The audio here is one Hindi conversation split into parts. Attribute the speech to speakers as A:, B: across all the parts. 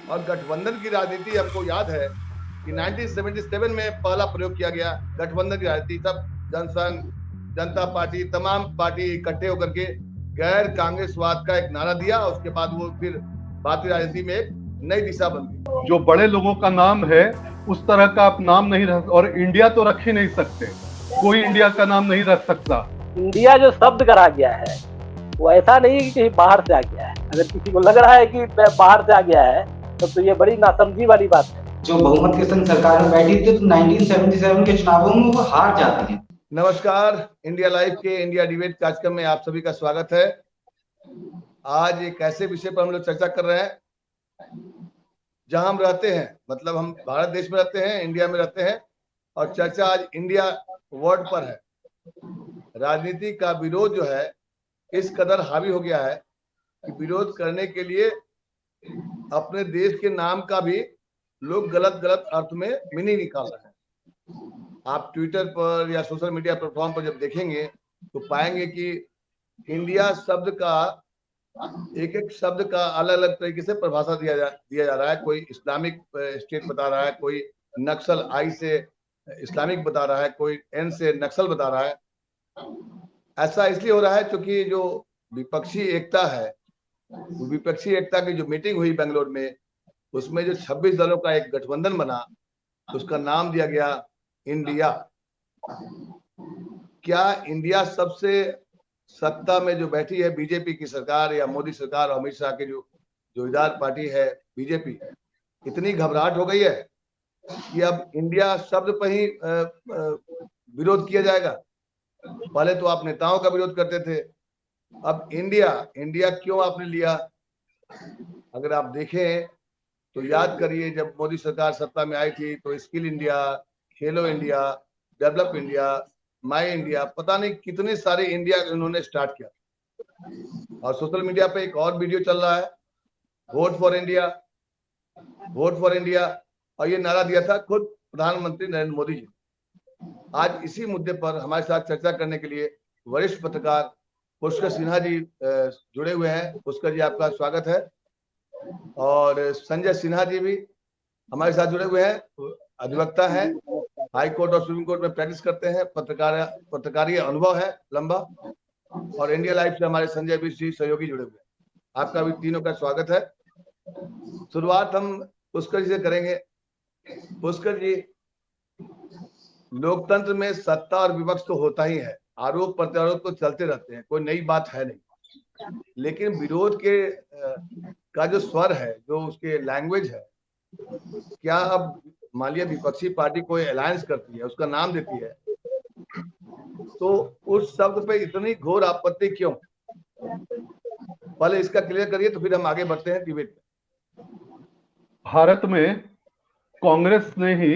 A: और गठबंधन की राजनीति हमको याद है कि 1977 में पहला प्रयोग किया गया गठबंधन की राजनीति। सब जनसंघ, जनता पार्टी, तमाम पार्टी इकट्ठे होकर के गैर कांग्रेसवाद का एक नारा दिया। उसके बाद वो फिर भारतीय राजनीति में एक नई दिशा बन गई।
B: जो बड़े लोगों का नाम है उस तरह का आप नाम नहीं रख, और इंडिया तो रख ही नहीं सकते, कोई इंडिया का नाम नहीं रख सकता।
C: इंडिया जो शब्द करा गया है वो ऐसा नहीं कि कहीं बाहर से आ गया है। अगर किसी को लग रहा है कि बाहर से आ गया है तो ये बड़ी नासमझी वाली बात है।
D: जो बहुमत के संग सरकार में बैठी थी तो 1977 के चुनावों में वो हार जाती है।
A: नमस्कार, इंडिया लाइव के इंडिया डिबेट कार्यक्रम में आप सभी का स्वागत है। आज एक ऐसे विषय पर हम लोग चर्चा कर रहे हैं जहां हम रहते हैं, मतलब हम भारत देश में रहते हैं, इंडिया में रहते हैं, और चर्चा आज इंडिया वर्ड पर है। राजनीति का विरोध जो है इस कदर हावी हो गया है कि विरोध करने के लिए अपने देश के नाम का भी लोग गलत गलत अर्थ में मीनिंग निकाल रहे हैं। आप ट्विटर पर या सोशल मीडिया प्लेटफॉर्म पर जब देखेंगे तो पाएंगे कि इंडिया शब्द का एक एक शब्द का अलग अलग तरीके से परिभाषा दिया जा रहा है। कोई इस्लामिक स्टेट बता रहा है, कोई नक्सल आई से इस्लामिक बता रहा है, कोई एन से नक्सल बता रहा है। ऐसा इसलिए हो रहा है क्योंकि जो विपक्षी एकता है, विपक्षी एकता की जो मीटिंग हुई बेंगलोर में, उसमें जो 26 दलों का एक गठबंधन बना, उसका नाम दिया गया इंडिया। क्या इंडिया सबसे सत्ता में जो बैठी है बीजेपी की सरकार या मोदी सरकार, अमित शाह की जो जोड़ीदार पार्टी है बीजेपी, इतनी घबराहट हो गई है कि अब इंडिया शब्द पर ही विरोध किया जाएगा? पहले तो आप नेताओं का विरोध करते थे, अब इंडिया इंडिया क्यों आपने लिया? अगर आप देखें तो याद करिए, जब मोदी सरकार सत्ता में आई थी तो स्किल इंडिया, खेलो इंडिया, डेवलप इंडिया, माई इंडिया, पता नहीं कितने सारे इंडिया उन्होंने स्टार्ट किया। और सोशल मीडिया पे एक और वीडियो चल रहा है, vote for India, vote for India, और ये नारा दिया था खुद प्रधानमंत्री नरेंद्र मोदी जी। आज इसी मुद्दे पर हमारे साथ चर्चा करने के लिए वरिष्ठ पत्रकार पुष्कर सिन्हा जी जुड़े हुए हैं। पुष्कर जी, आपका स्वागत है। और संजय सिन्हा जी भी हमारे साथ जुड़े हुए हैं, अधिवक्ता हैं, हाई कोर्ट और सुप्रीम कोर्ट में प्रैक्टिस करते हैं, पत्रकारीय अनुभव है लंबा। और इंडिया लाइव से हमारे संजय भी सहयोगी जुड़े हुए हैं। आपका भी तीनों का स्वागत है। शुरुआत हम पुष्कर जी से करेंगे। पुष्कर जी, लोकतंत्र में सत्ता और विपक्ष तो होता ही है, आरोप प्रत्यारोप तो चलते रहते हैं, कोई नई बात है नहीं। लेकिन विरोध के का जो स्वर है, जो उसके लैंग्वेज है, क्या अब मान लिया विपक्षी पार्टी कोई अलायंस करती है, उसका नाम देती है, तो उस शब्द पे इतनी घोर आपत्ति क्यों? पहले इसका क्लियर करिए, तो फिर हम आगे बढ़ते हैं डिबेट पे।
B: भारत में कांग्रेस ने ही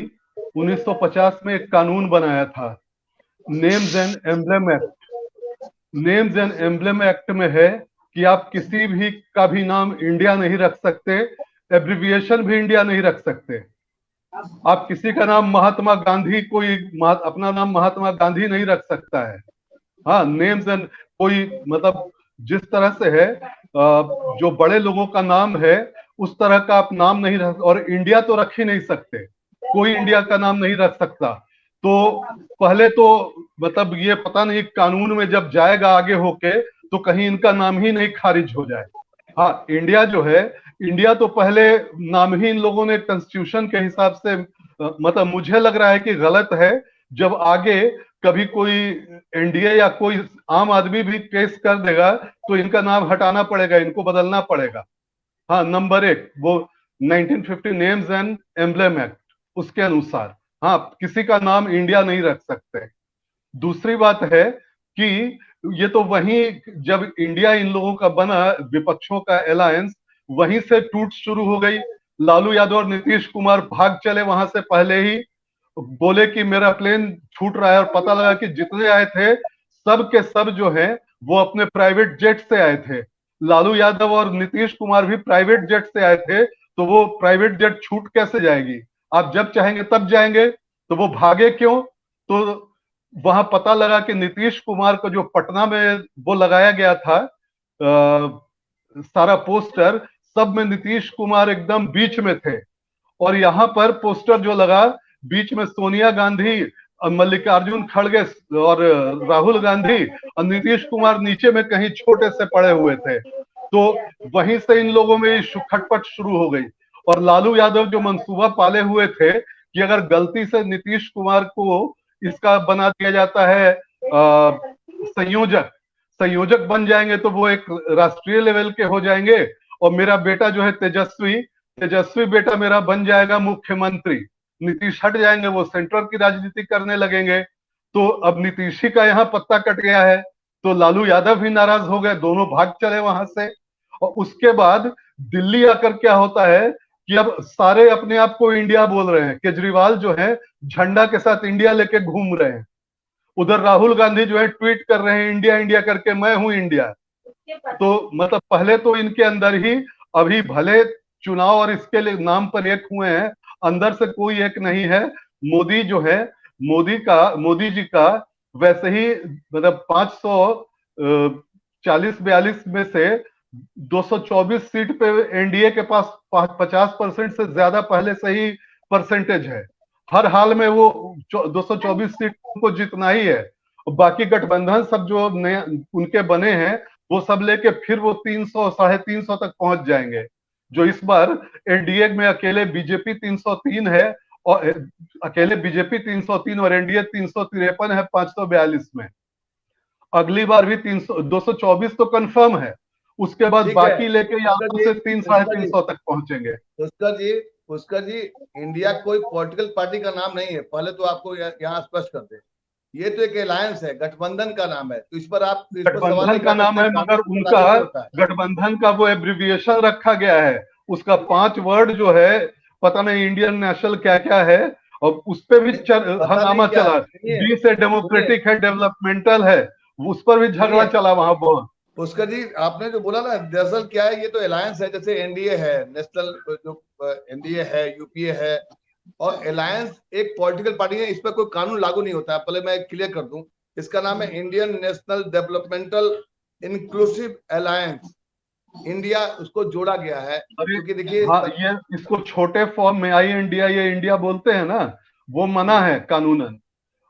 B: 1950 में एक कानून बनाया था, names and emblem act. Names and emblem act में है कि आप किसी भी का भी नाम इंडिया नहीं रख सकते, एब्रिविएशन भी इंडिया नहीं रख सकते। आप किसी का नाम महात्मा गांधी, कोई अपना नाम महात्मा गांधी नहीं रख सकता है। हाँ, नेम्स एंड कोई मतलब जिस तरह से है, जो बड़े लोगों का नाम है उस तरह का आप नाम नहीं रख, और इंडिया तो रख ही नहीं सकते, कोई इंडिया का नाम नहीं रख सकता। तो पहले तो मतलब ये पता नहीं कानून में जब जाएगा आगे होके तो कहीं इनका नाम ही नहीं खारिज हो जाए। हाँ, इंडिया जो है, इंडिया तो पहले नाम ही इन लोगों ने कॉन्स्टिट्यूशन के हिसाब से, मतलब मुझे लग रहा है कि गलत है। जब आगे कभी कोई एनडीए या कोई आम आदमी भी केस कर देगा तो इनका नाम हटाना पड़ेगा, इनको बदलना पड़ेगा। हाँ, नंबर 1 वो 1950 नेम्स एंड एम्ब्लेम एक्ट, उसके अनुसार हाँ किसी का नाम इंडिया नहीं रख सकते। दूसरी बात है कि ये तो वहीं जब इंडिया इन लोगों का बना, विपक्षों का अलायंस, वहीं से टूट शुरू हो गई। लालू यादव और नीतीश कुमार भाग चले वहां से पहले ही, बोले कि मेरा प्लेन छूट रहा है, और पता लगा कि जितने आए थे सब के सब जो है वो अपने प्राइवेट जेट से आए थे। लालू यादव और नीतीश कुमार भी प्राइवेट जेट से आए थे, तो वो प्राइवेट जेट छूट कैसे जाएगी? आप जब चाहेंगे तब जाएंगे, तो वो भागे क्यों? तो वहां पता लगा कि नीतीश कुमार को जो पटना में वो लगाया गया था सारा पोस्टर, सब में नीतीश कुमार एकदम बीच में थे। और यहाँ पर पोस्टर जो लगा, बीच में सोनिया गांधी, मल्लिकार्जुन खड़गे और राहुल गांधी, और नीतीश कुमार नीचे में कहीं छोटे से पड़े हुए थे। तो वहीं से इन लोगों में खटपट शुरू हो गई। और लालू यादव जो मंसूबा पाले हुए थे कि अगर गलती से नीतीश कुमार को इसका बना दिया जाता है संयोजक संयोजक बन जाएंगे तो वो एक राष्ट्रीय लेवल के हो जाएंगे, और मेरा बेटा जो है तेजस्वी बेटा मेरा बन जाएगा मुख्यमंत्री। नीतीश हट जाएंगे, वो सेंट्रल की राजनीति करने लगेंगे। तो अब नीतीश ही का यहाँ पत्ता कट गया है, तो लालू यादव भी नाराज हो गए, दोनों भाग चले वहां से। और उसके बाद दिल्ली आकर क्या होता है कि अब सारे अपने आप को इंडिया बोल रहे हैं। केजरीवाल जो है झंडा के साथ इंडिया लेके घूम रहे हैं। उधर राहुल गांधी जो है ट्वीट कर रहे हैं इंडिया इंडिया करके, मैं हूं इंडिया। तो मतलब पहले तो इनके अंदर ही, अभी भले चुनाव और इसके लिए नाम पर एक हुए हैं, अंदर से कोई एक नहीं है। मोदी जो है, मोदी जी का वैसे ही मतलब 540-42 में से 224 सीट पे एनडीए के पास 50% से ज्यादा पहले से ही परसेंटेज है। हर हाल में वो 224 सीट को जीतना ही है। बाकी गठबंधन सब जो नए उनके बने हैं वो सब लेके फिर वो 300-350 तक पहुंच जाएंगे। जो इस बार एनडीए में अकेले बीजेपी 303 है, और अकेले बीजेपी 303 और एनडीए 353 है 542 में। अगली बार भी 224 तो कंफर्म है, उसके बाद बाकी लेके यहाँ से 300-350 तक पहुंचेंगे।
A: पुष्कर जी, इंडिया कोई पॉलिटिकल पार्टी का नाम नहीं है, पहले तो आपको यहाँ स्पष्ट कर दे। ये तो एक अलायंस है, गठबंधन का नाम है। तो इस पर आप
B: गठबंधन का नाम है, मगर उनका गठबंधन का वो एब्रिविएशन रखा गया है, उसका 5 वर्ड जो है पता नहीं इंडियन नेशनल क्या क्या है, और उस पर भी हंगामा चला। डी से डेमोक्रेटिक है, डेवलपमेंटल है, उस पर भी झगड़ा चला वहां बहुत।
A: पुष्कर जी, आपने जो बोला ना, दरअसल क्या है, ये तो अलायंस है। जैसे एनडीए है, नेशनल जो एनडीए है, यूपीए है, और अलायंस एक पॉलिटिकल पार्टी है। इस पर कोई कानून लागू नहीं होता है। पहले मैं क्लियर कर दूं, इसका नाम है Indian national developmental inclusive alliance. India उसको जोड़ा गया है, क्योंकि देखिए
B: हाँ, ये इसको छोटे फॉर्म में INDIA ये इंडिया बोलते हैं ना, वो मना है कानूनन।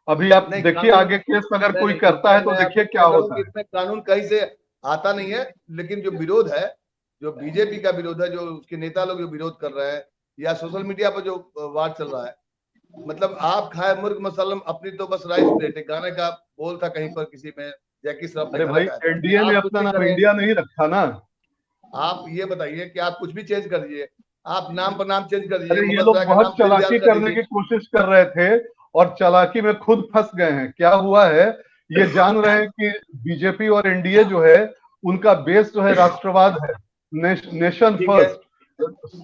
B: अभी आप देखिए आगे केस अगर कोई करता है तो देखिए क्या होता है।
A: इसमें कानून कहीं से आता नहीं है, लेकिन जो विरोध है, जो बीजेपी का विरोध है, जो उसके नेता लोग जो विरोध कर रहे हैं, या सोशल मीडिया पर जो वार चल रहा है, मतलब आप खाए मुर्ग मसलम अपनी तो बस राइस प्लेट है, गाने का बोल था कहीं पर किसी में, जैकी श्रॉफ ने।
B: अरे भाई, एनडीए ने अपना नाम इंडिया नहीं रखा ना।
A: आप ये बताइए कि आप कुछ भी चेंज कर दीजिए, आप नाम पर नाम चेंज कर दीजिए।
B: अरे ये लोग बहुत चालाकी करने की कोशिश कर रहे थे, और चालाकी में खुद फंस गए हैं। क्या हुआ है, ये जान रहे हैं कि बीजेपी और एनडीए जो है उनका बेस जो है राष्ट्रवाद है, नेशन फर्स्ट।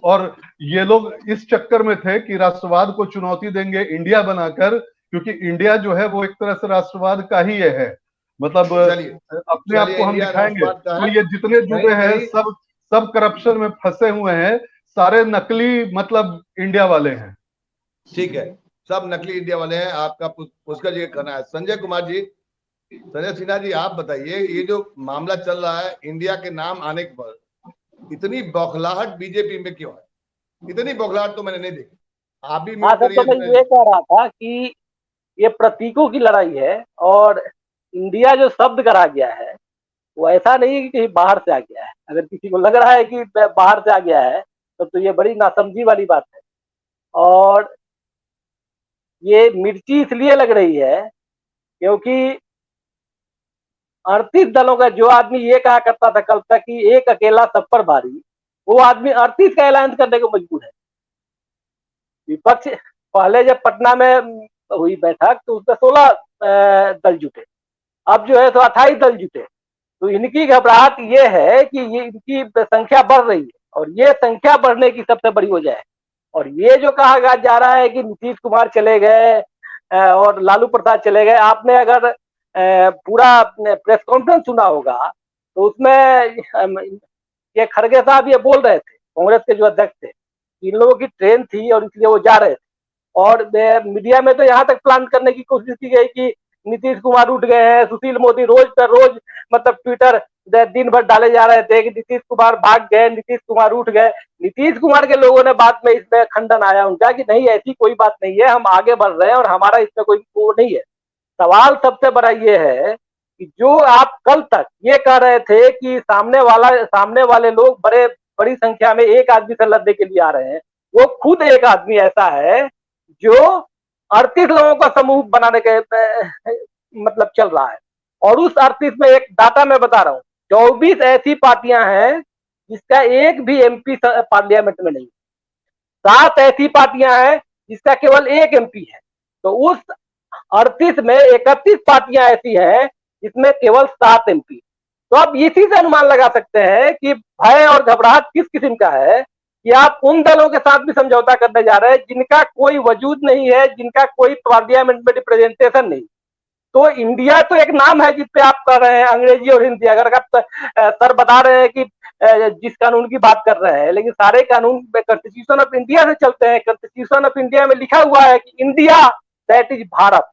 B: और ये लोग इस चक्कर में थे कि राष्ट्रवाद को चुनौती देंगे इंडिया बनाकर, क्योंकि इंडिया जो है वो एक तरह से राष्ट्रवाद का ही है। मतलब अपने आप को हम दिखाएंगे। तो ये जितने जुड़े हैं सब करप्शन में फंसे हुए हैं, सारे नकली मतलब इंडिया वाले हैं।
A: ठीक है, सब नकली इंडिया वाले हैं। आपका पुष्कर जी का कहना है। संजय कुमार जी, संजय सिन्हा जी, आप बताइए, ये जो मामला चल रहा है इंडिया के नाम आने के बाद, इतनी बौखलाहट बीजेपी में क्यों है? इतनी बौखलाहट तो मैंने नहीं देखी। आप भी
C: तो मैं ये कह रहा था कि ये प्रतीकों की लड़ाई है, और इंडिया जो शब्द करा गया है वो ऐसा नहीं है कि कहीं बाहर से आ गया है। अगर किसी को लग रहा है कि बाहर से आ गया है तो ये बड़ी नासमझी वाली बात है। और ये मिर्ची इसलिए लग रही है क्योंकि 38 दलों का, जो आदमी ये कहा करता था कल तक कि एक अकेला सब पर भारी, वो आदमी 38 का ऐलान करने को मजबूर है। विपक्ष पहले जब पटना में हुई बैठक तो उसमें 16 दल जुटे, अब जो है तो 28 दल जुटे। तो इनकी घबराहट ये है कि ये इनकी संख्या बढ़ रही है, और ये संख्या बढ़ने की सबसे बड़ी वजह है। और ये जो कहा जा रहा है कि नीतीश कुमार चले गए और लालू प्रसाद चले गए, आपने अगर पूरा प्रेस कॉन्फ्रेंस सुना होगा तो उसमें ये खड़गे साहब ये बोल रहे थे, कांग्रेस के जो अध्यक्ष थे, इन लोगों की ट्रेन थी और इसलिए वो जा रहे थे। और मीडिया में तो यहाँ तक प्लान करने की कोशिश की गई कि नीतीश कुमार उठ गए हैं, सुशील मोदी रोज पर रोज मतलब ट्विटर दिन भर डाले जा रहे थे कि नीतीश कुमार भाग गए, नीतीश कुमार उठ गए। नीतीश कुमार के लोगों ने बाद में इसमें खंडन आया उनका कि नहीं ऐसी कोई बात नहीं है, हम आगे बढ़ रहे हैं और हमारा इसमें कोई वो नहीं है। सवाल सबसे बड़ा ये है कि जो आप कल तक ये कह रहे थे कि सामने वाले लोग बड़ी संख्या में एक आदमी से लड़ने के लिए आ रहे हैं, वो खुद एक आदमी ऐसा है जो 38 लोगों का समूह बनाने के मतलब चल रहा है। और उस 38 में एक डाटा मैं बता रहा हूँ, 24 ऐसी पार्टियां हैं जिसका एक भी एमपी पार्लियामेंट में नहीं, 7 ऐसी पार्टियां हैं जिसका केवल एक एमपी है। तो उस 38 में 31 पार्टियां ऐसी हैं जिसमें केवल 7 एमपी। तो आप इसी से अनुमान लगा सकते हैं कि भय और घबराहट किस किस्म का है कि आप उन दलों के साथ भी समझौता करने जा रहे हैं जिनका कोई वजूद नहीं है, जिनका कोई पार्लियामेंट में रिप्रेजेंटेशन नहीं। तो इंडिया तो एक नाम है जिसपे आप कर रहे हैं अंग्रेजी और हिंदी। अगर आप सर बता रहे हैं कि जिस कानून की बात कर रहे हैं, लेकिन सारे कानून कॉन्स्टिट्यूशन ऑफ इंडिया से चलते हैं। कॉन्स्टिट्यूशन ऑफ इंडिया में लिखा हुआ है कि इंडिया दैट इज भारत,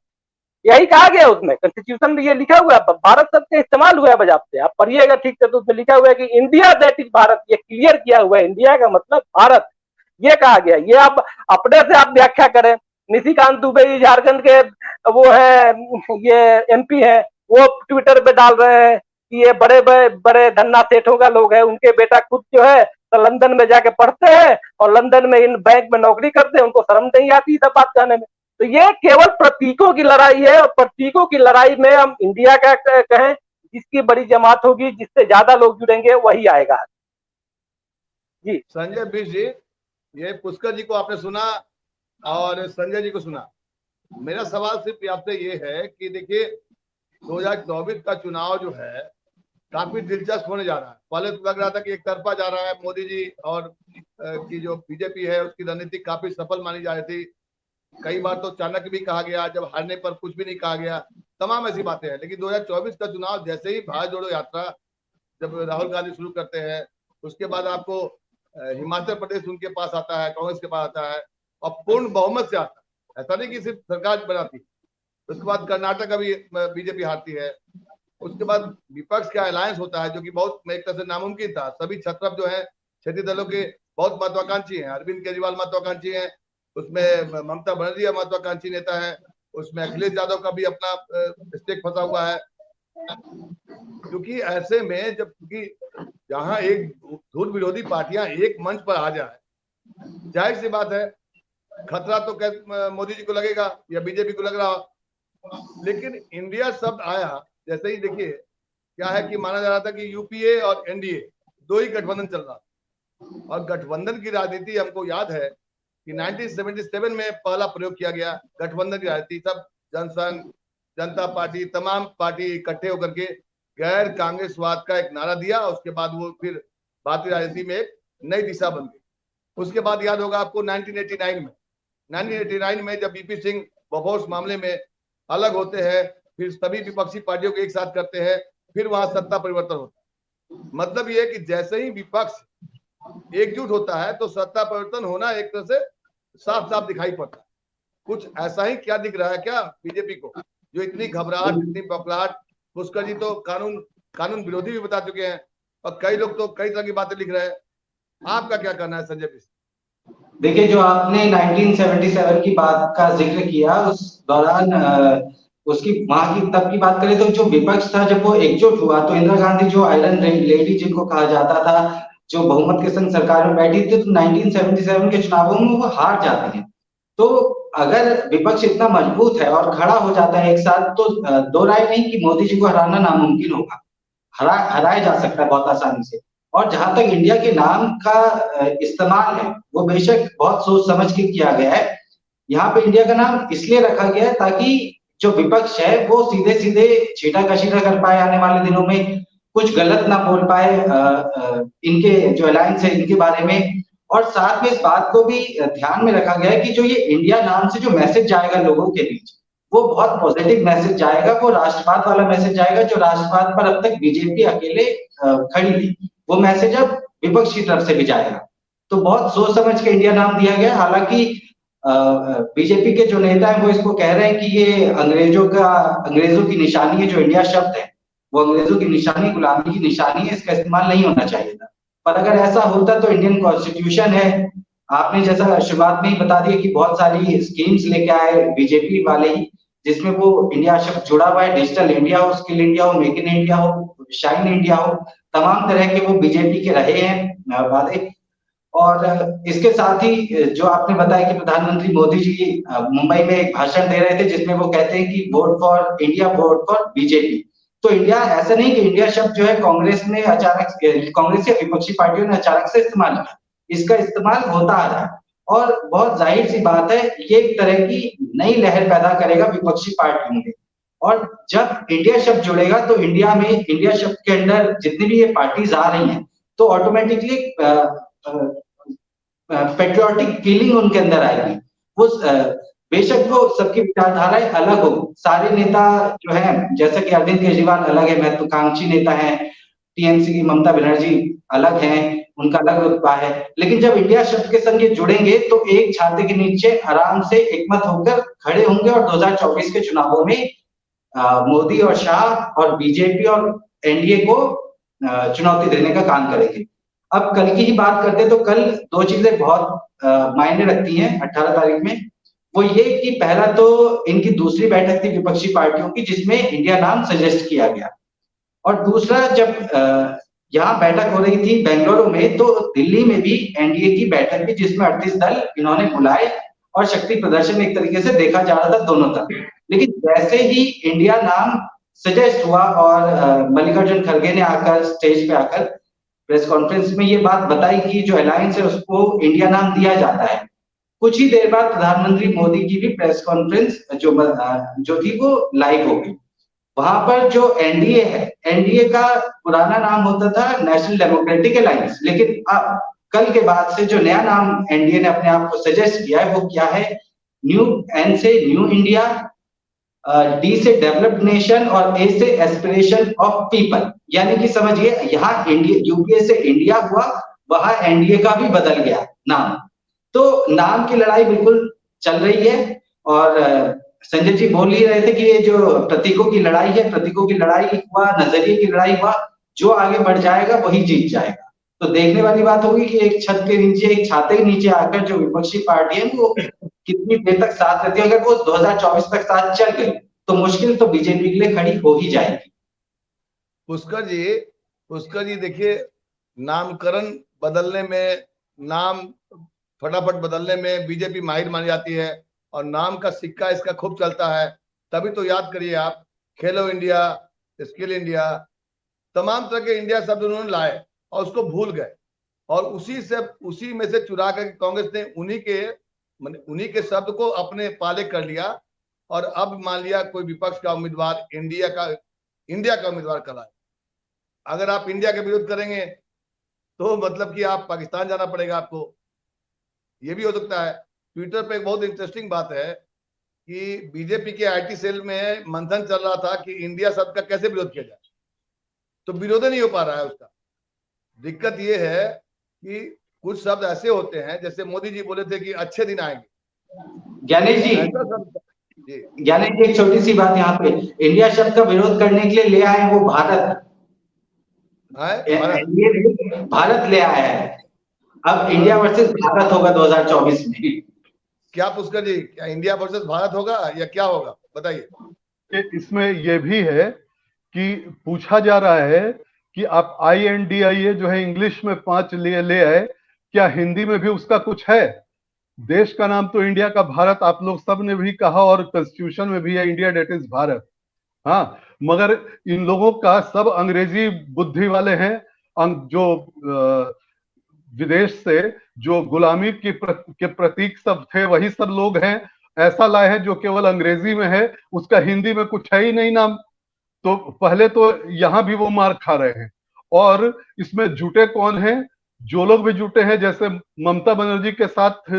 C: यही कहा गया उसमें। कॉन्स्टिट्यूशन में ये लिखा हुआ है, भारत शब्द का इस्तेमाल हुआ है बजाते। आप पढ़िएगा ठीक से तो उसमें लिखा हुआ है कि इंडिया दैट इज भारत, ये क्लियर किया हुआ है, इंडिया का मतलब भारत, ये कहा गया। ये आप अपने से आप व्याख्या करें। निशिकांत दुबे झारखंड के वो है, ये एमपी है, वो ट्विटर पे डाल रहे हैं कि ये बड़े बड़े धन्ना सेठों का लोग है, उनके बेटा खुद जो है तो लंदन में जाके पढ़ते हैं और लंदन में इन बैंक में नौकरी करते हैं, उनको शर्म नहीं आती सब बात कहने में। तो ये केवल प्रतीकों की लड़ाई है, और प्रतीकों की लड़ाई में हम इंडिया का कहें, जिसकी बड़ी जमात होगी, जिससे ज्यादा लोग जुड़ेंगे वही आएगा। जी
A: संजय बिष्ट जी, ये पुष्कर जी को आपने सुना और संजय जी को सुना। मेरा सवाल सिर्फ आपसे ये है कि देखिए 2024 का चुनाव जो है काफी दिलचस्प होने जा रहा है। पहले तो लग रहा था कि एक तरफा जा रहा है, मोदी जी और की जो बीजेपी है उसकी रणनीति काफी सफल मानी जा रही थी। कई बार तो चाणक्य भी कहा गया, जब हारने पर कुछ भी नहीं कहा गया, तमाम ऐसी बातें हैं। लेकिन 2024 का चुनाव जैसे ही भारत जोड़ो यात्रा जब राहुल गांधी शुरू करते हैं, उसके बाद आपको हिमाचल प्रदेश उनके पास आता है, कांग्रेस के पास आता है और पूर्ण बहुमत से आता है। ऐसा नहीं कि सिर्फ सरकार बनाती, उसके बाद कर्नाटक का भी बीजेपी हारती है। उसके बाद विपक्ष का अलायंस होता है जो कि बहुत एक तरह से नामुमकिन था। सभी छत्रप जो है क्षेत्रीय दलों के बहुत महत्वाकांक्षी हैं। अरविंद केजरीवाल महत्वाकांक्षी हैं, उसमें ममता बनर्जी महत्वाकांक्षी नेता है, उसमें अखिलेश यादव का भी अपना स्टेक फंसा हुआ है। क्योंकि ऐसे में जब जहां एक धुर विरोधी पार्टियां एक मंच पर आ जाए, जाहिर सी बात है खतरा तो मोदी जी को लगेगा या बीजेपी को लग रहा हो। लेकिन इंडिया शब्द आया जैसे ही, देखिए क्या है कि माना जा रहा था कि यूपीए और एनडीए दो ही गठबंधन चल रहा, और गठबंधन की राजनीति हमको याद है कि 1977 में पहला प्रयोग किया गया गठबंधन की राजनीति। सब जनसंघ, जनता पार्टी, तमाम पार्टी इकट्ठे होकर के गैर कांग्रेसवाद का एक नारा दिया। उसके बाद वो फिर भारतीय राजनीति में एक नई दिशा बन गई। उसके बाद याद होगा आपको 1989 में जब बीपी सिंह बफोर्स मामले में अलग होते हैं, फिर सभी विपक्षी पार्टियों को एक साथ करते हैं, फिर वहां सत्ता परिवर्तन होता है। मतलब ये है कि जैसे ही विपक्ष एकजुट होता है तो सत्ता परिवर्तन होना एक तरह से साफ साफ दिखाई पड़ता है। कुछ ऐसा ही क्या दिख रहा है क्या बीजेपी को, जो इतनी घबराहट, इतनी बौखलाहट? पुष्कर जी तो कानून विरोधी भी बता चुके हैं और कई लोग तो कई तरह की बातें लिख रहे हैं। आपका क्या कहना है संजय बिष्ट?
D: देखिए, जो आपने 1977 की बात का जिक्र किया, उस दौरान उसकी वहां की तब की बात करें तो जो विपक्ष था जब वो एकजुट हुआ तो इंदिरा गांधी जो आयरन लेडी जिनको कहा जाता था, जो बहुमत के संग सरकार में बैठी थी, तो 1977 के चुनावों में वो हार जाते हैं। तो अगर विपक्ष इतना मजबूत है और खड़ा हो जाता है एक साथ, तो दो राय नहीं कि मोदी जी को हराना नामुमकिन होगा, हराया जा सकता है बहुत आसानी से। और जहां तक इंडिया के नाम का इस्तेमाल है, वो बेशक बहुत सोच समझ के किया गया है। यहाँ पे इंडिया का नाम इसलिए रखा गया है ताकि जो विपक्ष है वो सीधे सीधे छींटाकशी ना कर पाए, आने वाले दिनों में कुछ गलत ना बोल पाए इनके जो अलायंस है इनके बारे में। और साथ में इस बात को भी ध्यान में रखा गया है कि जो ये इंडिया नाम से जो मैसेज जाएगा लोगों के बीच, वो बहुत पॉजिटिव मैसेज जाएगा, वो राष्ट्रवाद वाला मैसेज जाएगा, जो राष्ट्रवाद पर अब तक बीजेपी अकेले खड़ी थी, वो मैसेज अब विपक्ष की तरफ से भी जाएगा। तो बहुत सोच समझ के इंडिया नाम दिया गया। हालांकि बीजेपी के जो नेता हैं वो इसको कह रहे हैं कि ये अंग्रेजों की निशानी है जो इंडिया शब्द है, वो अंग्रेजों की निशानी, गुलामी की निशानी है, इसका इस्तेमाल नहीं होना चाहिए था। पर अगर ऐसा होता तो इंडियन कॉन्स्टिट्यूशन है, आपने जैसा शुरुआत में ही बता दिया कि बहुत सारी स्कीम्स लेके आए बीजेपी वाले ही, जिसमें वो इंडिया शब्द जुड़ा हुआ है। डिजिटल इंडिया हो, स्किल इंडिया हो, मेक इन इंडिया हो, शाइन इंडिया हो, तमाम तरह के वो बीजेपी के रहे हैं वादे। और इसके साथ ही जो आपने बताया कि प्रधानमंत्री मोदी जी मुंबई में एक भाषण दे रहे थे जिसमें वो कहते हैं कि vote for India, vote for BJP. तो इंडिया, ऐसा नहीं कि इंडिया शब्द जो है कांग्रेस ने अचानक, कांग्रेस या विपक्षी पार्टियों ने अचानक से इस्तेमाल किया, इसका इस्तेमाल होता आ रहा है। और बहुत जाहिर सी बात है, ये एक तरह की नई लहर पैदा करेगा विपक्षी पार्टियों में। और जब इंडिया शब्द जुड़ेगा तो इंडिया में, इंडिया शब्द के अंदर जितनी भी ये पार्टीज आ रही हैं, तो ऑटोमेटिकली पेट्रियोटिक फीलिंग उनके अंदर आएगी। वो बेशक वो सबकी विचारधाराएं अलग हो, सारे नेता जो है, जैसा कि अरविंद केजरीवाल अलग है, महत्वाकांक्षी नेता है, टीएमसी की ममता बनर्जी अलग है, उनका अलग रुतबा है, लेकिन जब इंडिया शब्द के संग ये जुड़ेंगे तो एक छाते के नीचे आराम से एकमत होकर खड़े होंगे और 2024 के चुनावों में मोदी और शाह और बीजेपी और एनडीए को चुनौती देने का काम करेंगे। अब कल की ही बात करते हैं तो कल दो चीजें बहुत मायने रखती हैं 18 तारीख में। वो ये कि पहला तो इनकी दूसरी बैठक थी विपक्षी पार्टियों की, जिसमें इंडिया नाम सजेस्ट किया गया। और दूसरा, जब यहाँ बैठक हो रही थी बेंगलुरु में, तो दिल्ली में भी एनडीए की बैठक थी जिसमें 38 दल इन्होंने बुलाए और शक्ति प्रदर्शन एक तरीके से देखा जा रहा था दोनों तरफ। लेकिन जैसे ही इंडिया नाम सजेस्ट हुआ और मल्लिकार्जुन खड़गे ने आकर स्टेज पे आकर प्रेस कॉन्फ्रेंस में ये बात बताई कि जो अलायंस है उसको इंडिया नाम दिया जाता है, कुछ ही देर बाद प्रधानमंत्री मोदी की भी प्रेस कॉन्फ्रेंस जो थी वो लाइव हो गई। वहां पर जो एनडीए है, एनडीए का पुराना नाम होता था नेशनल डेमोक्रेटिक अलायंस, लेकिन अब कल के बाद से जो नया नाम एनडीए ने अपने आप को सजेस्ट किया है वो क्या है? न्यू, एन से न्यू इंडिया, डी से डेवलप्ड नेशन और ए से एस्पिरेशन ऑफ पीपल। यानी कि समझिए, यहाँ इंडिया, यूपीए से इंडिया हुआ, वहां एनडीए का भी बदल गया नाम। तो नाम की लड़ाई बिल्कुल चल रही है। और संजय जी बोल ही रहे थे कि ये जो प्रतीकों की लड़ाई है, प्रतीकों की लड़ाई हुआ, नजरिए की लड़ाई हुआ, जो आगे बढ़ जाएगा वही जीत जाएगा। तो देखने वाली बात होगी कि एक छत के नीचे, एक छाते के नीचे आकर जो विपक्षी पार्टी है वो कितनी देर तक साथ रहती है। अगर वो 2024 तक साथ चल गई तो मुश्किल तो बीजेपी के लिए खड़ी हो ही जाएगी।
A: पुष्कर जी देखिए, नामकरण बदलने में, नाम फटाफट बदलने में बीजेपी माहिर मानी जाती है और नाम का सिक्का इसका खूब चलता है। तभी तो याद करिए आप, खेलो इंडिया, स्किल इंडिया, तमाम तरह के इंडिया शब्द उन्होंने लाए और उसको भूल गए। और उसी में से चुरा कर कांग्रेस ने उन्हीं के शब्द को अपने पाले कर लिया। और अब मान लिया कोई विपक्ष का उम्मीदवार इंडिया का उम्मीदवार कराए। अगर आप इंडिया के विरोध करेंगे तो मतलब कि आप पाकिस्तान जाना पड़ेगा आपको, ये भी हो सकता है। ट्विटर पे एक बहुत इंटरेस्टिंग बात है कि बीजेपी के आईटी सेल में मंथन चल रहा था कि इंडिया शब्द का कैसे विरोध किया जाए, तो विरोध नहीं हो पा रहा है उसका। दिक्कत ये है कि कुछ शब्द ऐसे होते हैं, जैसे मोदी जी बोले थे कि अच्छे दिन आएंगे।
D: ज्ञानेश जी, एक छोटी सी बात यहाँ पे, इंडिया शब्द का विरोध करने के लिए ले आए वो भारत ले आया है। अब इंडिया वर्सेस भारत होगा 2024 में।
B: क्या पुष्कर जी, क्या इंडिया वर्सेस भारत होगा या क्या होगा, बताइए। इसमें यह भी है कि पूछा जा रहा है कि आप INDIA जो है इंग्लिश में 5 ले आए, क्या हिंदी में भी उसका कुछ है? देश का नाम तो इंडिया का भारत आप लोग सब ने भी कहा और कॉन्स्टिट्यूशन में भी है, इंडिया डेट इज भारत। हाँ, मगर इन लोगों का सब अंग्रेजी बुद्धि वाले हैं, जो विदेश से जो गुलामी के प्रतीक सब थे वही सब लोग हैं। ऐसा लाए हैं जो केवल अंग्रेजी में है, उसका हिंदी में कुछ है ही नहीं नाम। तो पहले तो यहां भी वो मार खा रहे हैं। और इसमें जुटे कौन हैं? जो लोग भी जुटे हैं, जैसे ममता बनर्जी के साथ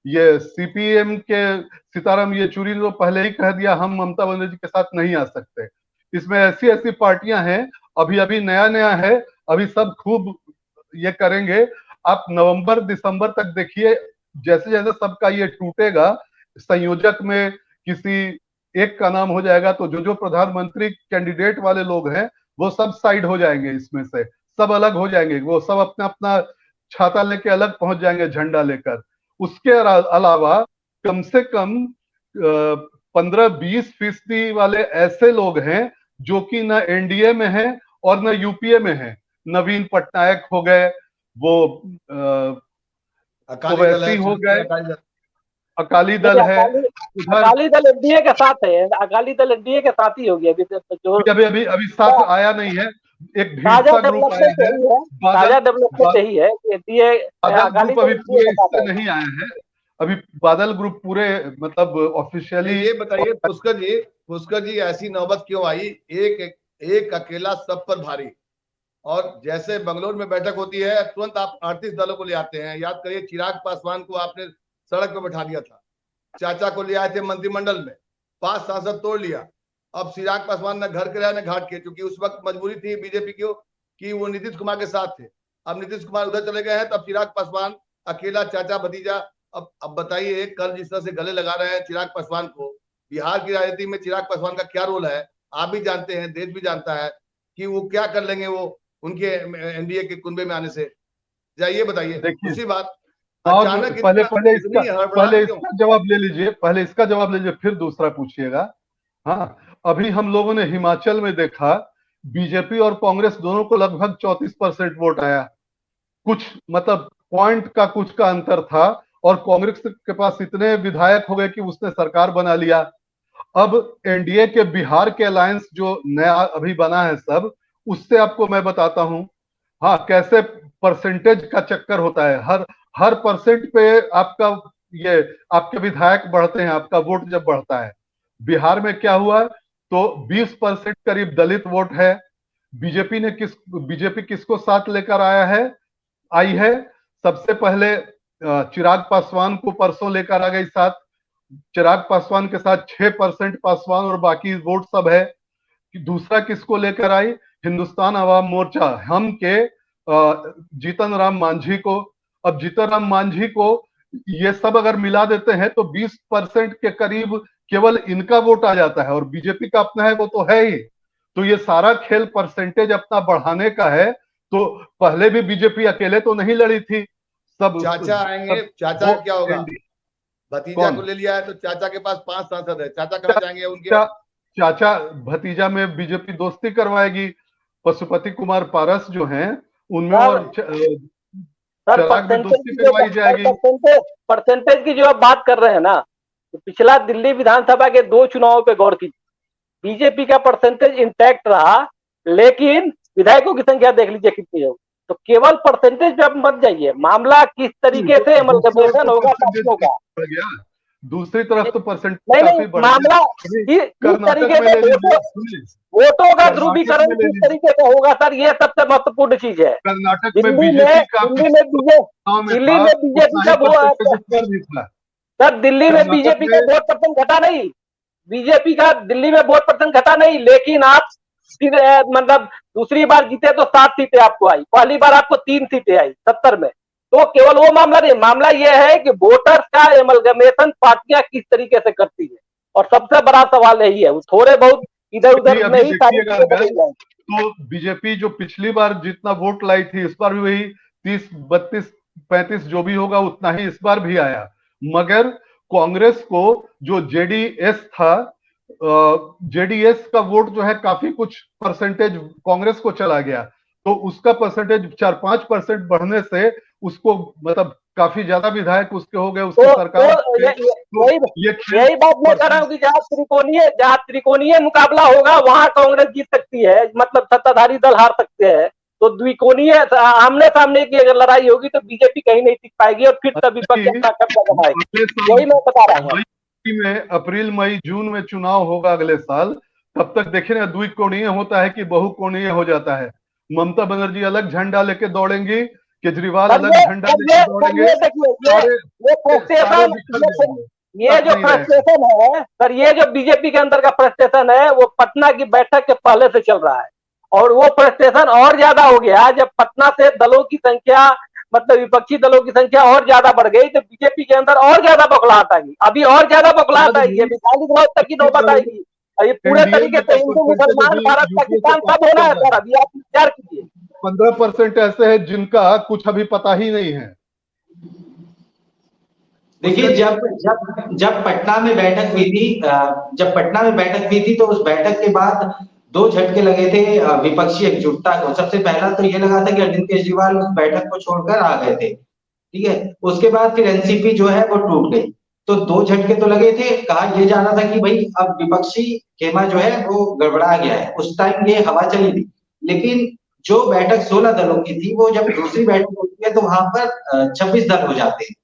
B: ये CPM के सीताराम येचुरी ने तो पहले ही कह दिया हम ममता बनर्जी के साथ नहीं आ सकते। इसमें ऐसी पार्टियां हैं, अभी नया है, अभी सब खूब ये करेंगे। आप नवंबर दिसंबर तक देखिए, जैसे जैसे सबका ये टूटेगा, संयोजक में किसी एक का नाम हो जाएगा, तो जो प्रधानमंत्री कैंडिडेट वाले लोग हैं वो सब साइड हो जाएंगे, इसमें से सब अलग हो जाएंगे, वो सब अपना अपना छाता लेके अलग पहुंच जाएंगे झंडा लेकर। उसके अलावा कम से कम 15-20% वाले ऐसे लोग हैं जो कि न एनडीए में हैं और न यूपीए में हैं। नवीन पटनायक हो गए, वो ओवैसी हो गए, अकाली दल है उधर,
C: अकाली दल एनडीए के साथ है, अकाली दल एनडीए के साथ ही हो गया जो
B: अभी साथ आया नहीं है। एक
C: ताजा
B: भीड़ ग्रुप आया है,
C: ताजा डेवलपमेंट यही है कि एनडीए
B: बादल ग्रुप अभी पूरे इससे नहीं आया है। अभी बादल ग्रुप पूरे मतलब ऑफिशियली।
A: ये बताइए पुष्कर जी ऐसी नौबत क्यों आई, एक अकेला सब पर भारी। और जैसे बंगलोर में बैठक होती है तुरंत आप 38 दलों को ले आते हैं। याद करिए चिराग पासवान को आपने सड़क पर बैठा दिया था, चाचा को ले आए थे मंत्रिमंडल में, 5 सांसद तोड़ लिया। अब चिराग पासवान न घर के रहे न घाट के, क्योंकि उस वक्त मजबूरी थी बीजेपी की कि वो नीतीश कुमार के साथ थे। अब नीतीश कुमार उधर चले गए हैं, तब चिराग पासवान अकेला चाचा भतीजा। अब बताइए, कल जिस तरह से गले लगा रहे हैं चिराग पासवान को, बिहार की राजनीति में चिराग पासवान का क्या रोल है आप भी जानते हैं, देश भी जानता है कि वो क्या कर लेंगे वो उनके एनडीए के कुनबे में आने से। जाइए बताइए दूसरी बात, अचानक
B: पहले इसका जवाब ले लीजिए, पहले इसका जवाब ले लीजिए फिर दूसरा पूछिएगा। हाँ, अभी हम लोगों ने हिमाचल में देखा, बीजेपी और कांग्रेस दोनों को लगभग 34% वोट आया। कुछ मतलब पॉइंट का कुछ का अंतर था, और कांग्रेस के पास इतने विधायक हो गए कि उसने सरकार बना लिया। अब एनडीए के बिहार के अलायंस जो नया अभी बना है सब, उससे आपको मैं बताता हूं हाँ कैसे परसेंटेज का चक्कर होता है। हर परसेंट पे आपका ये आपके विधायक बढ़ते हैं, आपका वोट जब बढ़ता है। बिहार में क्या हुआ, तो 20% करीब दलित वोट है। बीजेपी किसको साथ लेकर आई है सबसे पहले चिराग पासवान को परसों लेकर आ गई साथ। चिराग पासवान के साथ 6% पासवान और बाकी वोट सब है। दूसरा किसको लेकर आई, हिंदुस्तान अवाम मोर्चा हम के जीतन राम मांझी को। अब जीतन राम मांझी को ये सब अगर मिला देते हैं तो 20% के करीब केवल इनका वोट आ जाता है, और बीजेपी का अपना है वो तो है ही। तो ये सारा खेल परसेंटेज अपना बढ़ाने का है। तो पहले भी बीजेपी अकेले तो नहीं लड़ी थी, सब
A: चाचा आएंगे। चाचा क्या होगा, भतीजा को ले लिया है तो चाचा के पास 5 सांसद है, चाचा कहाँ जाएंगे उनके?
B: चाचा भतीजा में बीजेपी दोस्ती करवाएगी। पशुपति कुमार पारस जो हैं उनमें और चिराग में दोस्ती करवाई जाएगी।
C: परसेंटेज की जो आप बात कर रहे हैं ना, तो पिछला दिल्ली विधानसभा के 2 चुनावों पे गौर कीजिए, बीजेपी का परसेंटेज इंटैक्ट रहा, लेकिन विधायकों की संख्या देख लीजिए कितनी है। तो केवल परसेंटेज पे आप मत जाइए, मामला किस तरीके से अमलकमेशन होगा।
B: दूसरी तरफ तो परसेंटेज
C: नहीं, मामला किस तरीके से वोटों का ध्रुवीकरण किस तरीके से होगा सर, ये सबसे महत्वपूर्ण चीज है।
B: कर्नाटक में बीजेपी का
C: दिल्ली में बीजेपी का सर, दिल्ली में बीजेपी का वोट परसेंट घटा नहीं, बीजेपी का दिल्ली में वोट परसेंट घटा नहीं, लेकिन आप मतलब दूसरी बार जीते तो 7 सीटें आपको आई, पहली बार आपको 3 सीटें आई 70 में। तो केवल वो मामला नहीं, मामला यह है कि वोटर्स का एमलगमेशन पार्टियां किस तरीके से करती है, और सबसे बड़ा सवाल यही है। वो थोड़े बहुत इधर उधर नहीं,
B: तो बीजेपी जो पिछली बार जितना वोट लाई थी इस बार भी वही 30, 32, 35 जो भी होगा उतना ही इस बार भी आया। मगर कांग्रेस को जो जेडीएस था, जेडीएस का वोट जो है काफी कुछ परसेंटेज कांग्रेस को चला गया, तो उसका परसेंटेज 4-5% बढ़ने से उसको मतलब काफी ज्यादा विधायक उसके हो गए, उसकी सरकार।
C: यही बात मैं कर रहा हूँ कि जहाँ त्रिकोणीय मुकाबला होगा वहां कांग्रेस जीत सकती है, मतलब सत्ताधारी दल हार सकते हैं। तो द्विकोणीय आमने सामने की अगर लड़ाई होगी तो बीजेपी कहीं नहीं टिक पाएगी, और फिर तभी वही मैं बता रहा हूँ।
B: में अप्रैल मई जून में चुनाव होगा अगले साल, तब तक देखिए ना द्विकोणीय होता है कि बहुकोणीय हो जाता है। ममता बनर्जी अलग झंडा लेके दौड़ेंगी, केजरीवाल अलग झंडा लेके दौड़ेंगे।
C: ये जो फ्रस्ट्रेशन है सर, ये जो बीजेपी के अंदर का फ्रस्ट्रेशन है वो पटना की बैठक के पहले से चल रहा है, और वो फ्रस्ट्रेशन और ज्यादा हो गया जब पटना से दलों की संख्या, मतलब विपक्षी दलों की संख्या और ज्यादा बढ़ गई, तो बीजेपी के अंदर और ज्यादा बौखलाहट आएगी। अभी और ज्यादा बौखलाहट आएगी, अभी 40 तक की नौबत आएगी। और ये पूरे
B: एनडीए
C: तरीके
B: में
C: से
B: तो
C: हिंदू
B: परसेंटेज
C: मुसलमान
B: अभी
C: भारत
B: यूपीए से
C: पाकिस्तान सब
B: काफी
C: होना है
B: ज्यादा
C: सर, अभी आप विचार कीजिए।
B: 15% ऐसे हैं जिनका कुछ अभी पता ही नहीं है।
D: देखिए, जब जब जब पटना में बैठक हुई थी, जब पटना में बैठक हुई थी तो उस बैठक के बाद दो झटके लगे थे विपक्षी एकजुटता को। सबसे पहला तो ये लगा था कि अरविंद केजरीवाल उस बैठक को छोड़कर आ गए थे, ठीक है। उसके बाद फिर एनसीपी जो है वो टूट गई, तो दो झटके तो लगे थे। कहा यह जा रहा था कि भाई अब विपक्षी खेमा जो है वो गड़बड़ा गया है, उस टाइम ये हवा चली थी। लेकिन जो बैठक 16 दलों की थी, वो जब दूसरी बैठक होती है तो वहां पर 26 दल हो जाते हैं।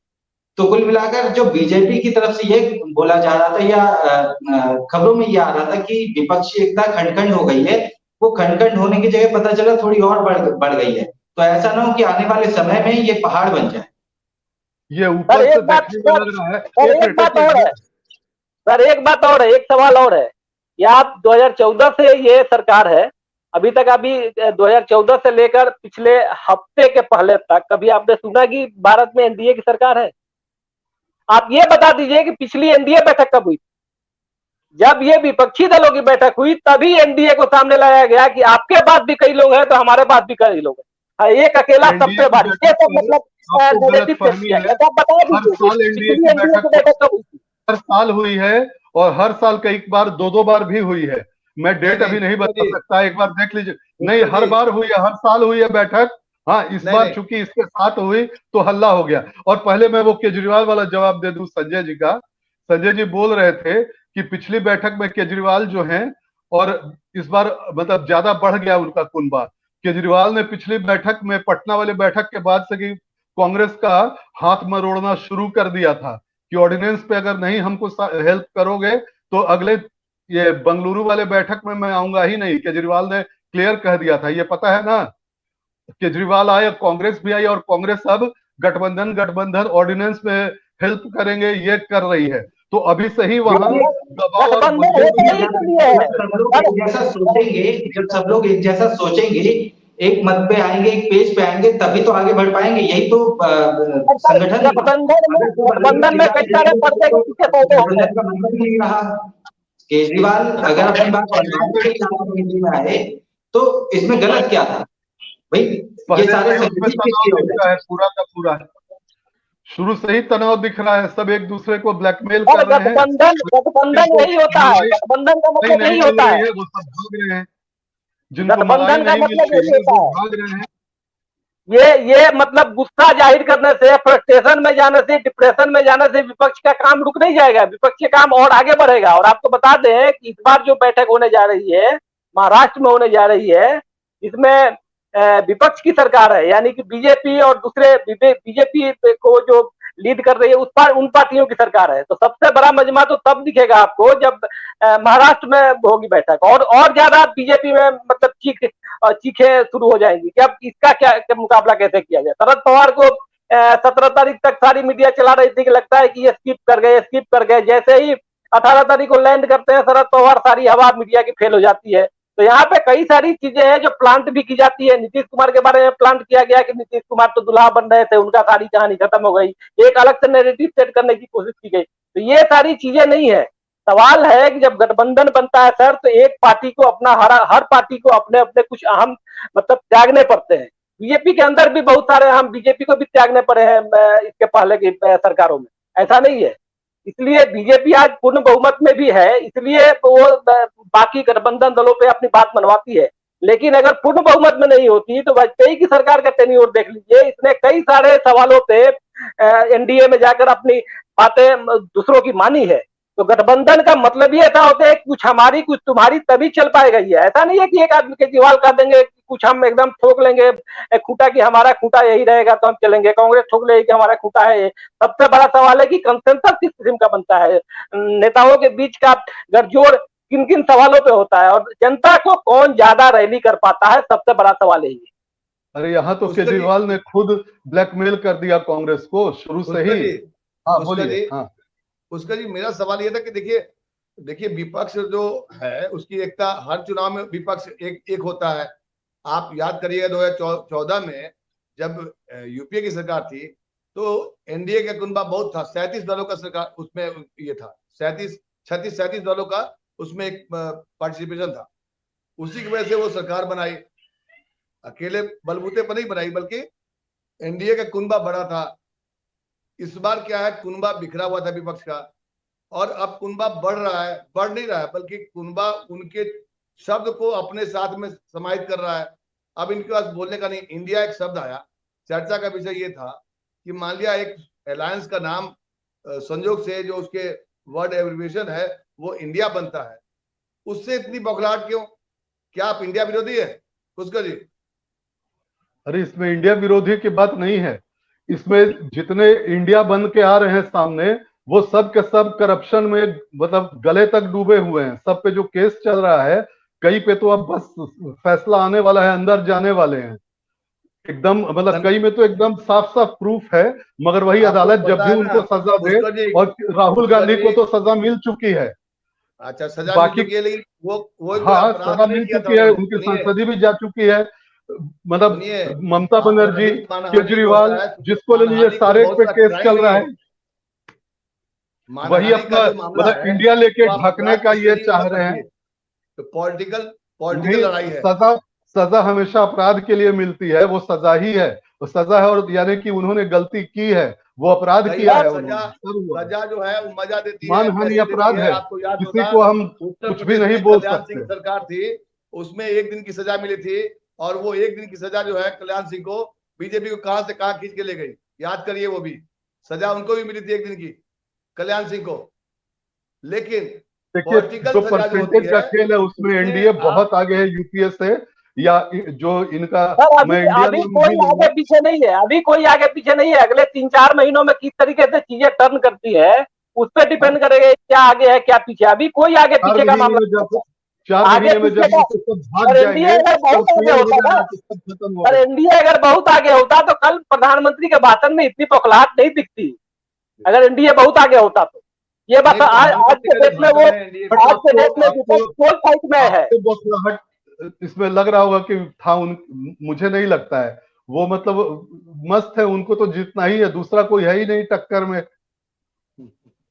D: तो कुल मिलाकर जो बीजेपी की तरफ से ये बोला जा रहा था या खबरों में ये आ रहा था कि विपक्षी एकता खंड खंड हो गई है, वो खंड खंड होने की जगह पता चला थोड़ी और बढ़ गई है। तो ऐसा ना हो कि आने वाले समय में ये पहाड़ बन जाए।
B: ये
C: सर
B: ऊपर से
C: एक बात,
B: देखने में लग रहा है।
C: सर
B: एक
C: एक
B: मिनट
C: बात
B: एक
C: और है,
B: मिनट
C: सर एक बात और है, एक सवाल और है। ये आप 2014 से ये सरकार है, अभी तक अभी 2014 से लेकर पिछले हफ्ते के पहले तक कभी आपने सुना कि भारत में एनडीए की सरकार है? आप ये बता दीजिए कि पिछली एनडीए बैठक कब हुई? जब ये विपक्षी दलों की बैठक हुई तभी एनडीए को सामने लाया गया कि आपके पास भी कई लोग हैं तो हमारे पास भी कई लोग हैं, हाँ, एक अकेला सब
B: एनडीए
C: पे
B: की
C: भारी, ये
B: बैठक
C: सब
B: पर
C: मतलब
B: आपको
C: नेगेटिव पेश
B: गलतफहमी
C: किया
B: है।
C: गया। तो आप बता
B: हर
C: दीजिए
B: साल
C: कि
B: एनडीए
C: पिछली
B: की
C: एनडीए
B: बैठक
C: की बैठक कब हुई थी?
B: हर साल हुई है, और हर साल कई बार दो दो बार भी हुई है। मैं
A: नहीं
B: डेट
A: नहीं
B: अभी नहीं
A: पुष्कर
B: बता
A: जी,
B: सकता, एक बार देख लीजिए। नहीं,
A: पुष्कर
B: हर
A: जी,
B: बार हुई है, हर साल हुई है बैठक। हाँ, इस
A: नहीं
B: बार
A: नहीं,
B: चूंकि इसके साथ हुई तो हल्ला हो गया। और पहले मैं वो केजरीवाल वाला जवाब दे दूं संजय जी का। संजय जी बोल रहे थे कि पिछली बैठक में केजरीवाल जो हैं, और इस बार मतलब ज्यादा बढ़ गया उनका कुनबा। केजरीवाल ने पिछली बैठक में, पटना वाली बैठक के बाद से, कि कांग्रेस का हाथ मरोड़ना शुरू कर दिया था कि ऑर्डिनेंस पे अगर नहीं हमको हेल्प करोगे तो अगले ये बंगलुरु वाले बैठक में मैं आऊंगा ही नहीं। केजरीवाल ने क्लियर कह दिया था, ये पता है ना। केजरीवाल आए, कांग्रेस भी आई, और कांग्रेस अब गठबंधन गठबंधन ऑर्डिनेंस में हेल्प करेंगे ये कर रही है। तो अभी से ही वहां दबाव और
C: गठबंधन
B: मजबूत
C: होता
B: किया
C: ही
B: जा
C: के
B: रहा
C: लिए है
D: जब सब लोग
C: सर।
D: एक जैसा सोचेंगे, जब सब लोग एक जैसा सोचेंगे, एक मत पे आएंगे, एक पेज पे आएंगे, तभी तो आगे बढ़ पाएंगे। यही तो
C: सर
D: संगठन।
C: गठबंधन
D: अगर सब अलग अलग
C: में
D: दिशा
C: कई
D: में
C: सारे
D: जाएंगे
C: पर्दे के
D: तो
C: पीछे सौदे होते हैं।
D: गठबंधन का मतलब ही नहीं रहा। केजरीवाल अगर अपनी बात मनवाने के लिए राजनीति में आए तो इसमें गलत क्या था भाई? ये
B: पहले से
D: सारे
B: ही उसमें
D: संगठित
B: तनाव
D: किसके
B: दिख
D: लोग हैं?
B: रहा है पूरा का पूरा। शुरू से ही तनाव दिख रहा है, सब एक दूसरे को ब्लैकमेल
C: और
B: कर रहे हैं।
C: गठबंधन
B: जिनको
C: यही होता है,
B: मनवाई
C: गठबंधन का
B: नहीं
C: मतलब
B: नहीं
C: यही
B: मिल
C: होता
B: रही
C: है,
B: है वो सब भाग रहे हैं। जिनको मलाई
C: गठबंधन का
B: नहीं मिल
C: मतलब यही
B: रही है
C: होता
B: वो
C: है।
B: भाग रहे हैं।
C: ये मतलब गुस्सा जाहिर करने से, फ्रस्ट्रेशन में जाने से, डिप्रेशन में जाने से विपक्ष का काम रुक नहीं जाएगा, विपक्ष का काम और आगे बढ़ेगा। और आपको बता दें कि इस बार जो बैठक होने जा रही है महाराष्ट्र में होने जा रही है, इसमें विपक्ष की सरकार है, यानी कि बीजेपी और दूसरे बीजेपी को जो लीड कर रही है उस पर उन पार्टियों की सरकार है। तो सबसे बड़ा मजमा तो तब दिखेगा आपको जब महाराष्ट्र में होगी बैठक, और ज्यादा बीजेपी में मतलब चीखें शुरू हो जाएंगी कि अब इसका क्या मुकाबला कैसे किया जाए। शरद पवार को 17 तारीख तक सारी मीडिया चला रही थी कि लगता है कि ये स्किप कर गए। जैसे ही 18 तारीख को लैंड करते हैं शरद पवार, सारी हवा मीडिया की फेल हो जाती है। तो यहाँ पे कई सारी चीजें हैं जो प्लांट भी की जाती है। नीतीश कुमार के बारे में प्लांट किया गया कि नीतीश कुमार तो दुल्हा बन रहे थे, उनका सारी कहानी खत्म हो गई, एक अलग से नैरेटिव सेट करने की कोशिश की गई। तो ये सारी चीजें नहीं है। सवाल है कि जब गठबंधन बनता है सर, तो एक पार्टी को अपना हर पार्टी को अपने अपने कुछ अहम मतलब त्यागने पड़ते हैं। बीजेपी के अंदर भी बहुत सारे अहम बीजेपी को भी त्यागने पड़े हैं इसके पहले की सरकारों में, ऐसा नहीं है। इसलिए बीजेपी आज पूर्ण बहुमत में भी है, इसलिए वो बाकी गठबंधन दलों पे अपनी बात मनवाती है। लेकिन अगर पूर्ण बहुमत में नहीं होती तो वाजपेयी की सरकार का टेन्योर देख लीजिए, इसने कई सारे सवालों पे एनडीए में जाकर अपनी बातें दूसरों की मानी है। तो गठबंधन का मतलब ही ऐसा होता है कुछ हमारी कुछ तुम्हारी, तभी चल पाएगा। ये ऐसा नहीं है कि एक आदमी केजरीवाल कह देंगे कुछ हम एकदम ठोक लेंगे खूंटा कि हमारा खूंटा यही रहेगा तो हम चलेंगे, कांग्रेस ठोक लेगी कि हमारा खूंटा है ये। सबसे बड़ा सवाल है कि कंसेंसस किस किस्म का बनता है, नेताओं के बीच का गठजोड़ किन किन सवालों पे होता है, और जनता को कौन ज्यादा रैली कर पाता है, सबसे बड़ा सवाल यही है।
B: अरे यहाँ तो
A: पुष्कर जी,
B: केजरीवाल ने खुद ब्लैकमेल कर दिया कांग्रेस को शुरू से
A: पुष्कर
B: ही।
A: जी,
B: हाँ
A: पुष्कर
B: बोलिए।
A: जी,
B: हाँ
A: पुष्कर जी, मेरा सवाल ये था कि देखिए देखिए विपक्ष जो है उसकी एकता हर चुनाव में विपक्ष एक होता है। आप याद करिएगा 2014 में जब यूपीए की सरकार थी तो एनडीए का कुनबा बहुत था, 37 दलों का सरकार उसमें ये था, 37 36 37 दलों का उसमें एक पार्टिसिपेशन था, उसी की वजह से वो सरकार बनाई। अकेले बलबूते पर नहीं बनाई, बल्कि एनडीए का कुनबा बड़ा था। इस बार क्या है, कुनबा बिखरा हुआ था विपक्ष का, और अब कुनबा बढ़ रहा है, बढ़ नहीं रहा है, बल्कि कुनबा उनके शब्द को अपने साथ में समाहित कर रहा है। अब इनके पास बोलने का नहीं, इंडिया एक शब्द आया। चर्चा का विषय ये था कि मान लिया एक अलायंस का नाम संयोग से जो उसके वर्ड एब्रिविएशन है वो इंडिया बनता है, उससे इतनी बौखलाहट क्यों? क्या आप इंडिया विरोधी है पुष्कर जी?
B: अरे इसमें इंडिया विरोधी की बात नहीं है। इसमें जितने इंडिया बन के आ रहे हैं सामने, वो सब के सब करप्शन में मतलब गले तक डूबे हुए हैं। सब पे जो केस चल रहा है, कई पे तो अब बस फैसला आने वाला है, अंदर जाने वाले हैं एकदम, मतलब कई में तो एकदम साफ साफ प्रूफ है। मगर वही
A: आपको
B: अदालत जब
A: पता
B: भी
A: है ना
B: उनको सजा दे,
A: पुष्कर जी,
B: और राहुल
A: पुष्कर
B: गांधी
A: जी,
B: को तो सजा मिल चुकी है।
A: अच्छा सजा मिल
B: बाकी
A: चुकी है, लेकिन वो कोई
B: हाँ,
A: अपराध
B: सजा
A: नहीं
B: मिल
A: किया था
B: चुकी है,
A: उन्होंने।
B: उनकी
A: सुनिए
B: संसदीय भी जा चुकी है। मतलब
A: सुनिए,
B: ममता बनर्जी,
A: वित्त मानहानि जो
B: केजरीवाल,
A: होता है,
B: जिसको ले लीजिए
A: मानहानि कोई
B: सारे
A: बहुत
B: पे
A: सा
B: केस
A: क्राइम
B: चल
A: नहीं
B: रहा
A: है।
B: है। वही
A: मानहानि का
B: अपना
A: जो मामला
B: मतलब
A: है
B: इंडिया लेके
A: वो आप
B: ढकने
A: अपराध
B: का
A: की
B: ये
A: श्रेणी में
B: चाह
A: मत
B: रहे
A: रखिए,
B: हैं।
A: तो पॉलिटिकल पॉलिटिकल
B: नहीं,
A: लड़ाई है।
B: सजा सजा हमेशा अपराध के लिए मिलती है, वो सजा ही है, वो सजा है। और यानी कि उन्होंने गलती की है, वो अपराध
A: कई
B: किया
A: बार
B: है
A: सजा,
B: उन्होंने, सब हुआ है।
A: सजा जो है वो मजा देती है,
B: मानहानि
A: पैसे देती
B: अपराध
A: है।
B: है,
A: आपको याद
B: किसी
A: होगा
B: को हम
A: उत्तर
B: कुछ भी
A: प्रदेश
B: नहीं
A: में
B: बोल
A: कल्याण सिंह
B: सकते।
A: सरकार थी, उसमें 1 दिन की सजा मिली थी, और वो 1 दिन की सजा जो है कल्याण सिंह को बीजेपी को कहां से कहां खींच के ले गई। याद करिए, वो भी सजा उनको भी मिली थी 1 दिन की, कल्याण सिंह को। लेकिन
B: देखिए,
A: पॉलिटिकल
B: जो
A: सजा जो होती
B: परसेंटेज का
A: है
B: खेल है उसमें
A: उसमें
B: एनडीए
A: आप,
B: बहुत आगे है यूपीए से, या जो इनका,
C: सर अभी
B: मैं इंडिया
C: अभी
B: में
C: कोई
B: नहीं
C: आगे
B: लूंगा।
C: पीछे नहीं है, अभी कोई आगे पीछे नहीं है। अगले 3-4 महीनों में किस तरीके से चीजें टर्न करती है उस पर
B: हर
C: डिपेंड करेगा, क्या आगे है क्या पीछे। अभी कोई आगे
B: चार
C: पीछे का
B: महीने
C: मामला
B: में
C: नहीं
B: जब
C: है।
B: चार
C: आगे
B: महीने में
C: पीछे
B: जब
C: का,
B: ये तो सब भाग
C: और एनडीए
B: जाएंगे,
C: अगर
B: सब
C: बहुत आगे
B: क्लियर हो
C: होता ना,
B: जाएगा तो सब खत्म हो
C: और
B: गया।
C: एनडीए अगर बहुत आगे होता तो कल प्रधानमंत्री के भाषण में इतनी बौखलाहट नहीं दिखती। अगर एनडीए बहुत आगे होता तो ये बात,
A: नहीं,
C: आज
A: प्रधानमंत्री
C: के
A: का जो
C: डेट में वो,
A: भाषण है एनडीए में,
B: तो
C: आज के
B: आपको
C: डेट में
B: आपको
C: विपक्ष फुल फाइट में है।
B: आपको बौखलाहट इसमें लग रहा होगा कि था उन, मुझे नहीं लगता है। वो मतलब मस्त है, उनको तो जीतना ही है, दूसरा कोई है ही नहीं टक्कर में।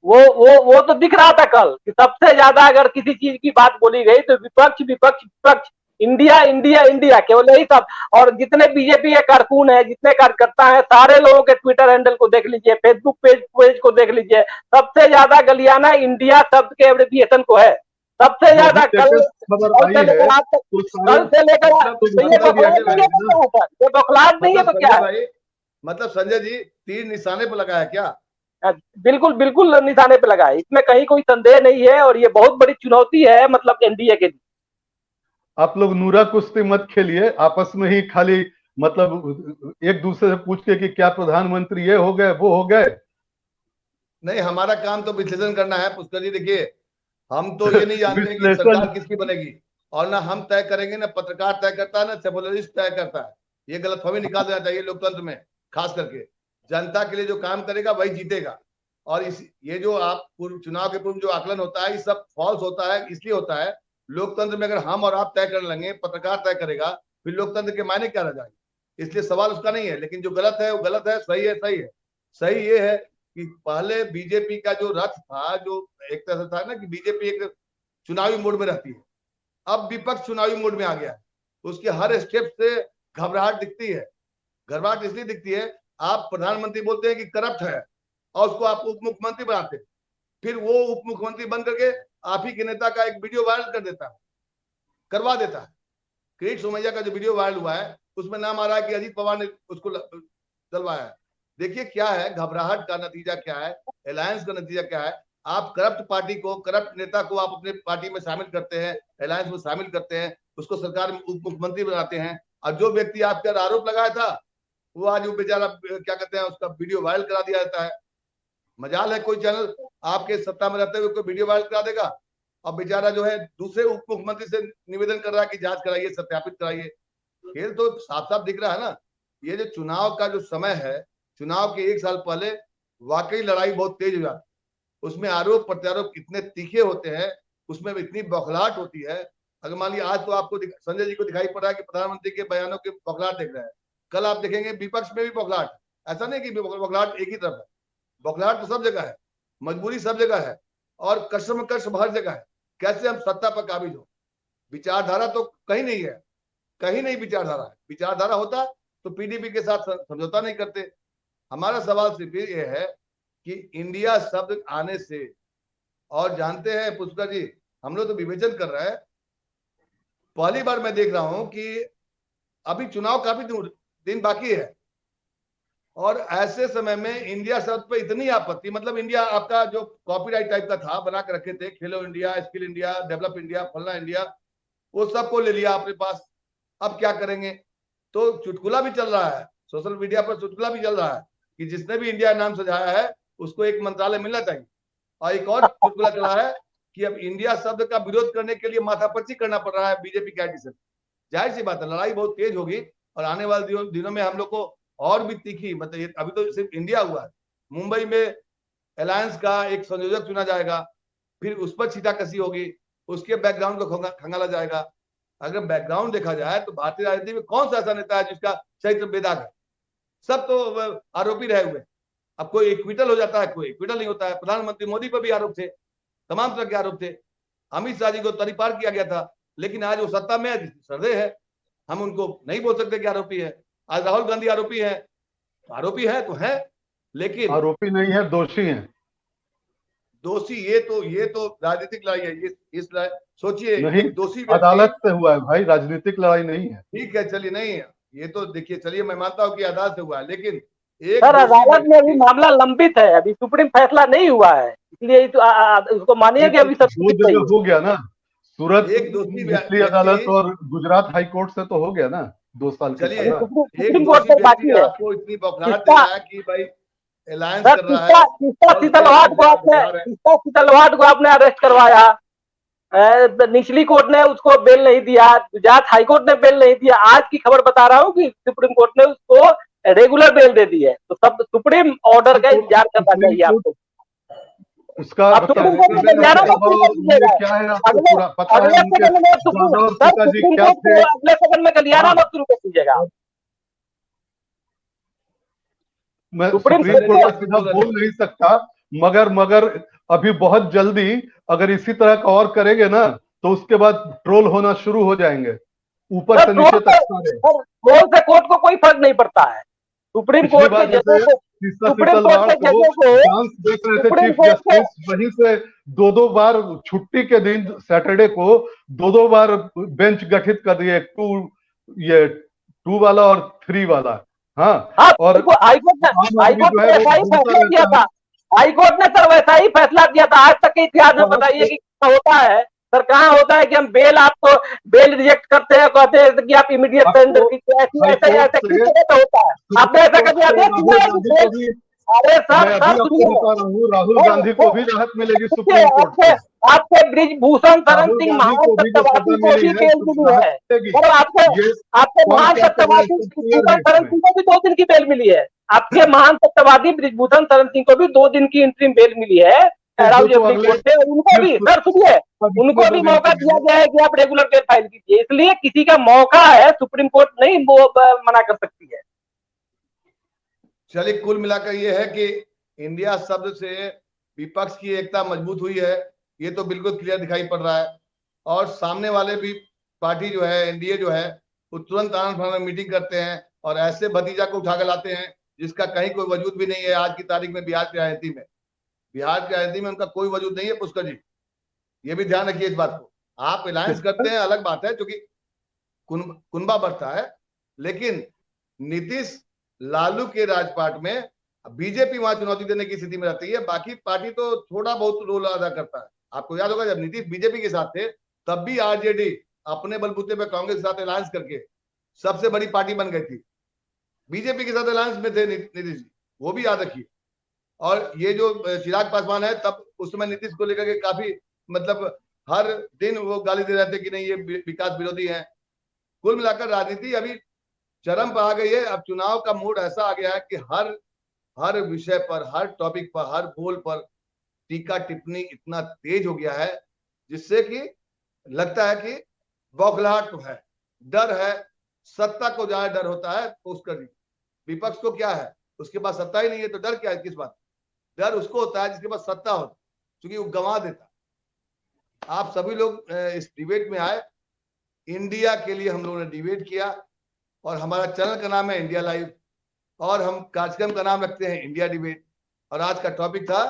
C: वो तो दिख रहा था कल कि सबसे ज्यादा अगर किसी चीज की बात बोली गई तो विपक्ष विपक्ष विपक्ष, इंडिया इंडिया इंडिया, केवल यही सब। और जितने बीजेपी के कारकुन है, जितने कार्यकर्ता हैं, सारे लोगों के ट्विटर हैंडल को देख लीजिए, फेसबुक पेज को देख लीजिए, सबसे ज्यादा गलियाना इंडिया शब्द के एब्रिविएशन को है सबसे
B: जो भी
C: ज्यादा। कल
B: लेटेस्ट खबर
C: कल से
B: आई है
C: लेकर आज तक,
B: तो सारे,
C: कल से लेकर
A: मतलब
C: तो ये
B: मतलब
A: मतलब
C: बौखलाहट
A: संजय
C: नहीं
A: भाई,
C: है तो क्या है सर? ये बौखलाहट नहीं है
A: मतलब
C: तो क्या
A: संजय
C: है?
A: भाई, मतलब संजय जी तीर निशाने पर लगा है क्या?
C: बिल्कुल बिल्कुल निशाने पे लगा है, इसमें कहीं कोई संदेह नहीं है। और ये बहुत बड़ी चुनौती है मतलब एनडीए के लिए।
B: आप लोग नूरा कुश्ती मत खेलिए आपस में ही, खाली मतलब एक दूसरे से पूछ के कि क्या प्रधानमंत्री ये हो गए वो हो गए।
A: नहीं, हमारा काम तो विश्लेषण करना है पुष्कर जी। देखिए, हम तो ये नहीं जानते हैं कि
B: विश्लेषण।
A: सरकार किसकी बनेगी, और ना हम तय करेंगे, ना पत्रकार तय करता है, ना सेकुलरिस्ट तय करता है। ये गलतफहमी निकाल देना चाहिए लोकतंत्र में। खास करके जनता के लिए जो काम करेगा वही जीतेगा। और इस ये जो आप पूर्व चुनाव के पूर्व जो आकलन होता है, ये सब फॉल्स होता है। इसलिए होता है, लोकतंत्र में अगर हम और आप तय करने लगे, पत्रकार तय करेगा, फिर लोकतंत्र के मायने क्या रह जाएंगे? इसलिए सवाल उसका नहीं है, लेकिन जो गलत है वो गलत है, सही है सही है। सही ये है कि पहले बीजेपी का जो रथ था, जो एक तरह से था ना कि बीजेपी एक चुनावी मोड में रहती है, अब विपक्ष चुनावी मोड में आ गया है। उसके हर स्टेप से घबराहट दिखती है। घबराहट इसलिए दिखती है, आप प्रधानमंत्री बोलते हैं कि करप्ट है, और उसको आप उप मुख्यमंत्री बनाते हैं, फिर वो उप मुख्यमंत्री बन करके आप ही के नेता का एक वीडियो वायरल कर देता है, करवा देता है। किरीट सोमैया का जो वीडियो वायरल हुआ है उसमें नाम आ रहा है कि अजीत पवार ने उसको चलवाया है। देखिए क्या है, घबराहट का नतीजा क्या है, अलायंस का नतीजा क्या है। आप करप्ट पार्टी को, करप्ट नेता को आप अपने पार्टी में शामिल करते हैं, अलायंस में शामिल करते हैं, उसको सरकार में उप मुख्यमंत्री बनाते हैं, और जो व्यक्ति आपके आरोप लगाया था वो आज वो बेचारा क्या कहते हैं, उसका वीडियो वायरल करा दिया जाता है। मजाल है कोई चैनल आपके सत्ता में रहते हुए कोई वीडियो वायरल करा देगा, और बेचारा जो है दूसरे उप मुख्यमंत्री से निवेदन कर रहा है कि जांच कराइए, सत्यापित कराइए। खेल तो साफ साफ दिख रहा है ना। ये जो चुनाव का जो समय है, चुनाव के 1 साल पहले वाकई लड़ाई बहुत तेज हो जाती है। उसमें आरोप प्रत्यारोप इतने तीखे होते हैं, उसमें इतनी बौखलाहट होती है। अगर मान लिया आज तो आपको संजय जी को दिखाई पड़ रहा है कि प्रधानमंत्री के बयानों के बौखलाहट देख रहे हैं, कल आप देखेंगे विपक्ष में भी बौखलाहट। ऐसा नहीं कि बौखलाहट एक ही तरफ है, बौखलाहट तो सब जगह है, मजबूरी सब जगह है, और कष्ट हर जगह है। कैसे हम सत्ता पर काबिज हो। विचारधारा तो कहीं नहीं है, कहीं नहीं विचारधारा है। विचारधारा होता तो पीडीपी के साथ समझौता नहीं करते। हमारा सवाल सिर्फ ये है कि इंडिया शब्द आने से, और जानते हैं पुष्कर जी, हम लोग तो विवेचन कर रहे हैं। पहली बार मैं देख रहा हूं कि अभी चुनाव काफी दिन बाकी है, और ऐसे समय में इंडिया शब्द पे इतनी आपत्ति। मतलब इंडिया आपका जो कॉपीराइट टाइप का था बना के रखे थे, खेलो India, skill India, develop India, फलना इंडिया, वो सबको ले लिया अपने पास। अब क्या करेंगे? तो चुटकुला भी चल रहा है, सोशल मीडिया पर चुटकुला भी चल रहा है कि जिसने भी इंडिया नाम सजाया है उसको एक मंत्रालय मिलना चाहिए। और एक और चुटकुला चला है कि अब इंडिया शब्द का विरोध करने के लिए माथापच्ची करना पड़ रहा है बीजेपी कैंडिडेट से। जाहिर सी बात है, लड़ाई बहुत तेज होगी, और आने वाले दिनों में हम लोग को और भी तीखी, मतलब अभी तो सिर्फ इंडिया हुआ है, मुंबई में अलायंस का एक संयोजक चुना जाएगा, फिर उस पर छीटाकशी होगी, उसके बैकग्राउंड को खंगाला जाएगा। अगर बैकग्राउंड देखा जाए तो भारतीय राजनीति में कौन सा ऐसा नेता है जिसका चरित्र बेदाग है? सब तो आरोपी रहे हुए। अब कोई एक्विटल हो जाता है, कोई एक्विटल नहीं होता है। प्रधानमंत्री मोदी पर भी आरोप थे, तमाम तरह के आरोप थे। अमित शाह जी को तरीपार किया गया था, लेकिन आज वो सत्ता में सरदे है, हम उनको नहीं बोल सकते कि आरोपी है। आज राहुल गांधी आरोपी है, आरोपी है तो है, लेकिन
B: आरोपी नहीं है, दोषी है।
A: दोषी ये तो राजनीतिक लड़ाई है। इस सोचिए,
B: नहीं,
A: एक दोषी
B: अदालत
A: व्यक्ति,
B: से हुआ है भाई, राजनीतिक लड़ाई नहीं है।
A: ठीक है चलिए, नहीं ये तो देखिए, चलिए मैं मानता हूं कि अदालत से हुआ है, लेकिन एक
C: सर
A: दोषी
C: अदालत में अभी
A: व्यक्ति,
C: मामला लंबित है, अभी सुप्रीम फैसला नहीं हुआ है, इसलिए तो उसको मानिए कि अभी सब
B: दो
C: कुछ सही
B: जगह
C: है।
B: हो गया ना, सूरत
A: एक दोषी
B: निचली अदालत और गुजरात हाई कोर्ट से तो हो गया ना 2 साल की
A: चलिए,
B: सजा।
A: एक
C: सुप्रीम कोर्ट
A: दोषी
C: से
A: व्यक्ति
C: बाकी है।
A: आपको इतनी बौखलाहट दे
C: किसका
A: रहा है कि भाई अलायंस
C: सर
A: कर रहा
C: किसका
A: है,
C: किसका
A: और
C: शीतलवाट को आपने
A: बिहार है।
C: किसका शीतलवाट को आपने अरेस्ट करवाया? निचली कोर्ट ने उसको बेल नहीं दिया, गुजरात हाईकोर्ट ने बेल नहीं दिया। आज की खबर बता रहा हूँ कि सुप्रीम कोर्ट ने उसको रेगुलर बेल दे दी है। तो सब सुप्रीम ऑर्डर का इंतजार करना चाहिए आपको।
B: उसका
C: अब सुप्रीम कोर्ट में 11 मत शुरू कर दीजिएगा।
B: क्या है आपको
C: अगले
B: पूरा पता है?
C: अगले
B: उनके
C: सेकंड में
B: दादा और
C: सर
B: पिताजी
C: सुप्रीम
B: क्या
C: कोर्ट
B: थे?
C: को अगले सेकंड में गलियारा
B: हाँ,
C: मत शुरू कर दीजिएगा।
B: मैं
C: सुप्रीम
B: सुप्रीम
C: कोर्ट
B: कोर्ट
C: को
B: का सीधा बोल नहीं सकता, मगर अभी बहुत जल्दी अगर इसी तरह का और करेंगे ना तो उसके बाद ट्रोल होना शुरू हो जाएंगे, ऊपर
C: सर
B: से नीचे तक सारे।
C: ट्रोल से कोर्ट को कोई फर्क नहीं पड़ता है। सुप्रीम
B: पिछली
C: कोर्ट के
B: बार जैसे
C: जजों को सुप्रीम कोर्ट
B: शीतलवाड़
C: के
B: को
C: जजों को
B: डांस देख रहे थे
C: सुप्रीम
B: चीफ
C: कोर्ट के
B: जस्टिस, वहीं से 2-2 बार छुट्टी के दिन सैटरडे को 2-2 बार बेंच गठित कर दिए, ये 2 वाला और 3 वाला। हाँ,
C: हाँ,
B: और
C: हाईकोर्ट
B: आम
C: ने
B: आदमी जो है
C: वैसा
B: वो
C: ही
B: घूमता
C: फैसला किया
B: रहता
C: था।
B: है।
C: हाईकोर्ट ने सर वैसा ही फैसला किया था। आज तक के इतिहास में
B: और
C: बताइए कि क्या होता है सर? कहाँ होता है कि हम आपको बेल रिजेक्ट करते हैं, कहते हैं कि आप इमीडिएट सरेंडर
B: आपको
C: कीजिए। ऐसे
B: हाईकोर्ट
C: ऐसे किस
B: से
C: तरह से होता है? आपने ऐसा कभी आदेश
B: राहुल
C: दिया है
B: गांधी
C: कि
B: को भी,
C: अरे सर
B: मैं
C: सर
B: अभी आपको
C: सुनिए,
B: बता रहा हूँ, राहुल गांधी को भी राहत मिलेगी
C: देखिए,
B: सुप्रीम कोर्ट
C: आपके
B: से।
C: आपके ब्रिजभूषण शरण
B: राहुल
C: सिंह
B: गांधी
C: महान
B: को भी जो
C: सत्यवादी
B: सजा
C: को
B: मिली
C: भी
B: है
C: बेल
B: तो
C: मिली
B: राहत
C: है।
B: मिलेगी।
C: और आपके
B: ये
C: आपके
B: कौन
C: महान
B: क्या कर रहा है
C: सत्यवादी
B: इसको क्लियर
C: ब्रिजभूषण शरण
B: देखिए।
C: सिंह को भी 2 दिन की बेल मिली है। आपके महान सत्यवादी ब्रिजभूषण शरण सिंह को भी 2 दिन की इंटरिम बेल मिली है
B: जो तो
C: सुप्रीम
B: अगले
C: कोर्ट से। उनको भी
B: सिर्फ
C: सर सुनिए, उनको
B: 2
C: भी
B: दिन
C: मौका
B: के
C: दिया
B: लिए।
C: गया है कि आप रेगुलर बेल फाइल कीजिए। इसलिए किसी का मौका है, सुप्रीम कोर्ट नहीं वो मना कर सकती है।
A: चलिए, कुल मिलाकर ये है कि इंडिया शब्द से विपक्ष की एकता मजबूत हुई है, ये तो बिल्कुल क्लियर दिखाई पड़ रहा है। और सामने वाले भी पार्टी जो है, एनडीए जो है, वो तुरंत आनंद फानंद में मीटिंग करते हैं और ऐसे भतीजा को उठा कर लाते हैं जिसका कहीं कोई वजूद भी नहीं है। आज की तारीख में बिहार की राजनीति में, उनका कोई वजूद नहीं है पुष्कर जी, ये भी ध्यान रखिए इस बात को। आप अलायंस करते हैं अलग बात है, क्योंकि कुनबा बढ़ता है, लेकिन नीतीश लालू के राजपाट में बीजेपी वहां चुनौती देने की स्थिति में रहती है। बाकी पार्टी तो थोड़ा बहुत रोल अदा करता है। आपको याद होगा जब नीतीश बीजेपी के साथ थे तब भी आरजेडी अपने बलबूते पे कांग्रेस के साथ अलायंस करके सबसे बड़ी पार्टी बन गई थी। बीजेपी के साथ अलायंस में थे नीतीश जी, वो भी याद रखिए। और ये जो चिराग पासवान है, तब उस समय नीतीश को लेकर के काफी, मतलब हर दिन वो गाली दे रहे थे कि नहीं ये विकास विरोधी है। कुल मिलाकर राजनीति अभी चरम पर आ गई है। अब चुनाव का मूड ऐसा आ गया है कि हर विषय पर, हर टॉपिक पर, हर बोल पर टीका टिप्पणी इतना तेज हो गया है जिससे कि लगता है कि बौखलाहट तो है, डर है। सत्ता को जहां डर होता है तो उसका विपक्ष को क्या है, उसके पास सत्ता ही नहीं है तो डर क्या है, किस बात? डर उसको होता है जिसके पास सत्ता हो, क्योंकि वो गंवा देता। आप सभी लोग इस डिबेट में आए। इंडिया के लिए हम लोगों ने डिबेट किया और हमारा चैनल का नाम है इंडिया लाइव और हम कार्यक्रम का नाम रखते हैं इंडिया डिबेट। और आज का टॉपिक था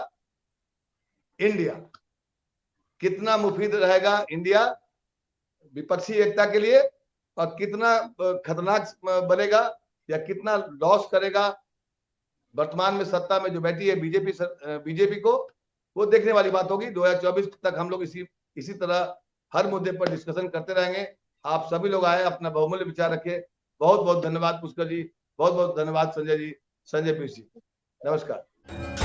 A: इंडिया कितना मुफीद रहेगा इंडिया विपक्षी एकता के लिए और कितना खतरनाक बनेगा या कितना लॉस करेगा वर्तमान में सत्ता में जो बैठी है बीजेपी को। वो देखने वाली बात होगी। 2024 तक हम लोग इसी तरह हर मुद्दे पर डिस्कशन करते रहेंगे। आप सभी लोग आए, अपना बहुमूल्य विचार रखें। बहुत बहुत धन्यवाद पुष्कर जी, बहुत बहुत धन्यवाद संजय जी, संजय पीसी। नमस्कार।